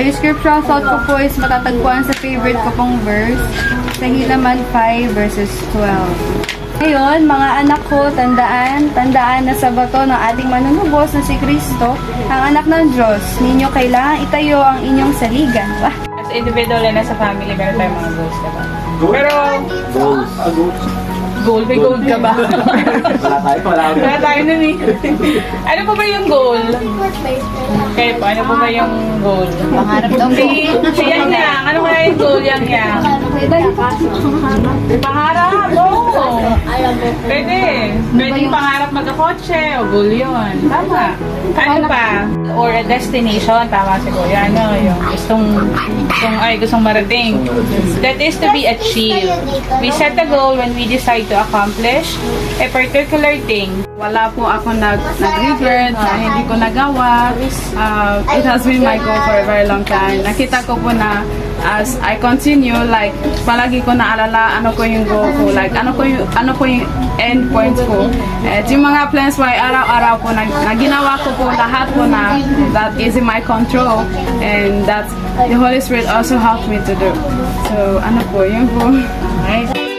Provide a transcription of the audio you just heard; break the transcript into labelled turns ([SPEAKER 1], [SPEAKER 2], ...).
[SPEAKER 1] yung scriptural thought ko po is matatagpuan sa favorite ko pong verse, sa Helaman 5 verses 12. Ngayon, mga anak ko, tandaan na sa bato ng ating manunubos na si Kristo, ang anak ng Diyos. Ninyo kailangan itayo ang inyong saligan.
[SPEAKER 2] As individual and as a family, meron tayong mga goals, diba? Pero, goal? May goal ka ba? Wala tayo nun eh. Ano po ba yung goal? Okay po, ano po ba yung goal?
[SPEAKER 1] Pangarap daw po.
[SPEAKER 2] Si Yang Yang, ano kaya yung goal Yang Yang? Pangarap? Oo. Pwede. Pwede yung pangarap magkakotse o goal yun. Tama. Ano pa? Or a destination, tama siguro. Yan, ano, yung gustong marating. That is to be achieved. We set a goal when we decide to accomplish a particular thing.
[SPEAKER 3] Wala po ako nag-regret na hindi ko nagawa. It has been my goal for a very long time. Nakita ko po na as I continue, like, palagi ko naalala ano ko yung goal ko, like, ano po yung end point ko. At yung mga plans po ay araw-araw po na ginawa ko po lahat po na that is in my control, and that the Holy Spirit also helped me to do. So, ano po, yun po.
[SPEAKER 2] Okay.